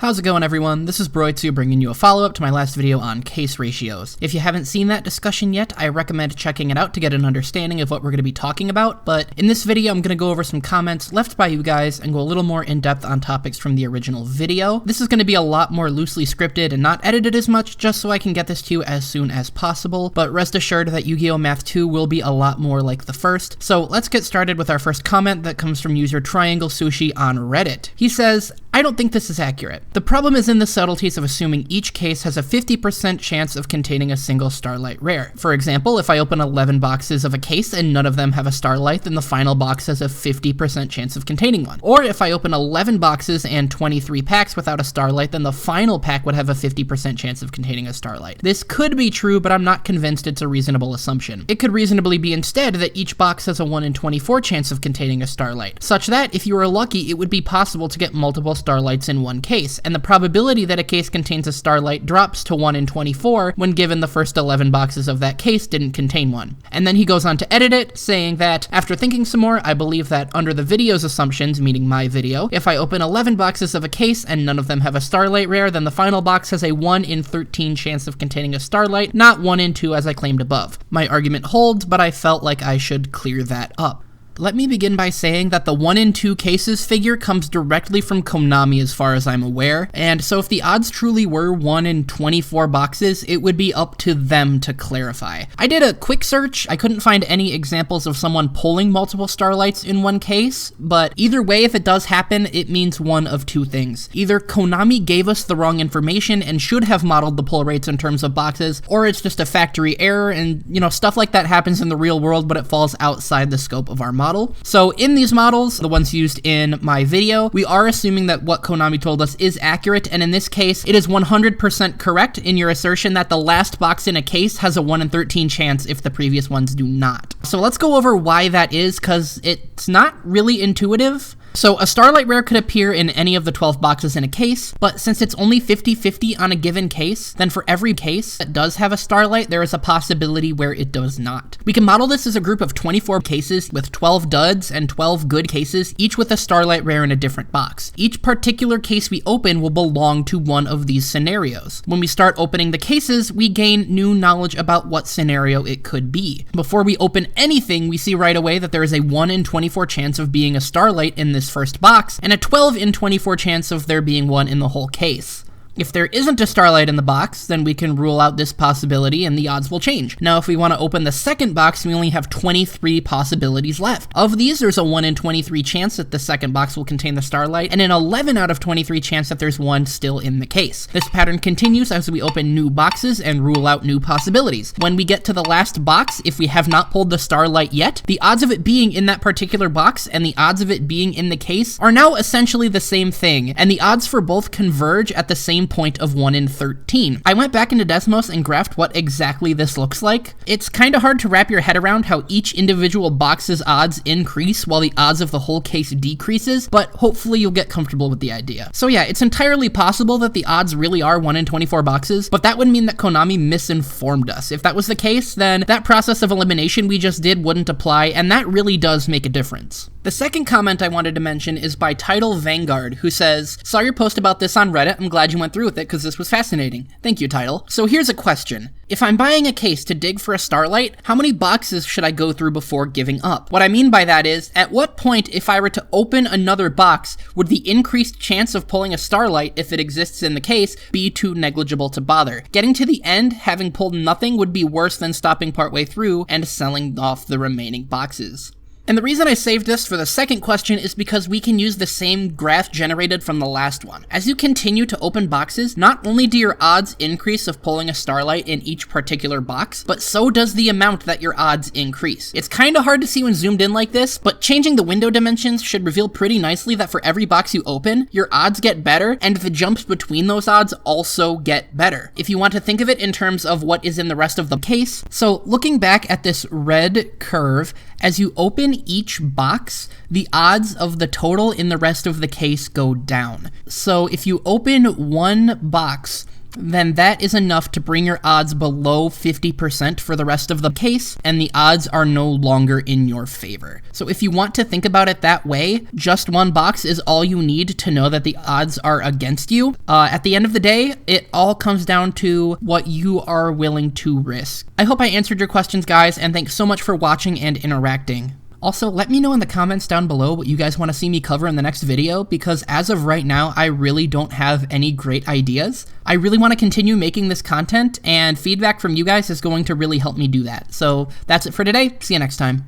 How's it going, everyone? This is Broitsu bringing you a follow-up to my last video on case ratios. If you haven't seen that discussion yet, I recommend checking it out to get an understanding of what we're going to be talking about, but in this video I'm going to go over some comments left by you guys and go a little more in-depth on topics from the original video. This is going to be a lot more loosely scripted and not edited as much, just so I can get this to you as soon as possible, but rest assured that Yu-Gi-Oh! Math 2 will be a lot more like the first. So let's get started with our first comment that comes from user Triangle Sushi on Reddit. He says, "I don't think this is accurate. The problem is in the subtleties of assuming each case has a 50% chance of containing a single Starlight rare. For example, if I open 11 boxes of a case and none of them have a Starlight, then the final box has a 50% chance of containing one. Or if I open 11 boxes and 23 packs without a Starlight, then the final pack would have a 50% chance of containing a Starlight. This could be true, but I'm not convinced it's a reasonable assumption. It could reasonably be instead that each box has a 1 in 24 chance of containing a Starlight, such that if you were lucky, it would be possible to get multiple Starlights in one case, and the probability that a case contains a Starlight drops to 1 in 24 when given the first 11 boxes of that case didn't contain one." And then he goes on to edit it, saying that, "After thinking some more, I believe that under the video's assumptions, meaning my video, if I open 11 boxes of a case and none of them have a Starlight rare, then the final box has a 1 in 13 chance of containing a Starlight, not 1 in 2 as I claimed above. My argument holds, but I felt like I should clear that up." Let me begin by saying that the 1 in 2 cases figure comes directly from Konami as far as I'm aware, and so if the odds truly were 1 in 24 boxes, it would be up to them to clarify. I did a quick search, I couldn't find any examples of someone pulling multiple Starlights in one case, but either way, if it does happen, it means one of two things. Either Konami gave us the wrong information and should have modeled the pull rates in terms of boxes, or it's just a factory error, and stuff like that happens in the real world, but it falls outside the scope of our model. So in these models, the ones used in my video, we are assuming that what Konami told us is accurate, and in this case, it is 100% correct in your assertion that the last box in a case has a 1 in 13 chance if the previous ones do not. So let's go over why that is, because it's not really intuitive. So a Starlight rare could appear in any of the 12 boxes in a case, but since it's only 50-50 on a given case, then for every case that does have a Starlight, there is a possibility where it does not. We can model this as a group of 24 cases with 12 duds and 12 good cases, each with a Starlight rare in a different box. Each particular case we open will belong to one of these scenarios. When we start opening the cases, we gain new knowledge about what scenario it could be. Before we open anything, we see right away that there is a 1 in 24 chance of being a Starlight in this first box, and a 12 in 24 chance of there being one in the whole case. If there isn't a Starlight in the box, then we can rule out this possibility and the odds will change. Now, if we want to open the second box, we only have 23 possibilities left. Of these, there's a 1 in 23 chance that the second box will contain the Starlight, and an 11 out of 23 chance that there's one still in the case. This pattern continues as we open new boxes and rule out new possibilities. When we get to the last box, if we have not pulled the Starlight yet, the odds of it being in that particular box and the odds of it being in the case are now essentially the same thing, and the odds for both converge at the same point of 1 in 13. I went back into Desmos and graphed what exactly this looks like. It's kind of hard to wrap your head around how each individual box's odds increase while the odds of the whole case decreases, but hopefully you'll get comfortable with the idea. So yeah, it's entirely possible that the odds really are 1 in 24 boxes, but that would mean that Konami misinformed us. If that was the case, then that process of elimination we just did wouldn't apply, and that really does make a difference. The second comment I wanted to mention is by Title Vanguard, who says, "Saw your post about this on Reddit. I'm glad you went through with it because this was fascinating. Thank you, Title. So here's a question. If I'm buying a case to dig for a Starlight, how many boxes should I go through before giving up? What I mean by that is, at what point, if I were to open another box, would the increased chance of pulling a Starlight, if it exists in the case, be too negligible to bother? Getting to the end, having pulled nothing, would be worse than stopping partway through and selling off the remaining boxes." And the reason I saved this for the second question is because we can use the same graph generated from the last one. As you continue to open boxes, not only do your odds increase of pulling a Starlight in each particular box, but so does the amount that your odds increase. It's kinda hard to see when zoomed in like this, but changing the window dimensions should reveal pretty nicely that for every box you open, your odds get better, and the jumps between those odds also get better. If you want to think of it in terms of what is in the rest of the case, so looking back at this red curve, as you open each box, the odds of the total in the rest of the case go down. So if you open one box then that is enough to bring your odds below 50% for the rest of the case, and the odds are no longer in your favor. So if you want to think about it that way, just one box is all you need to know that the odds are against you. At the end of the day, it all comes down to what you are willing to risk. I hope I answered your questions, guys, and thanks so much for watching and interacting. Also, let me know in the comments down below what you guys want to see me cover in the next video, because as of right now, I really don't have any great ideas. I really want to continue making this content, and feedback from you guys is going to really help me do that. So that's it for today. See you next time.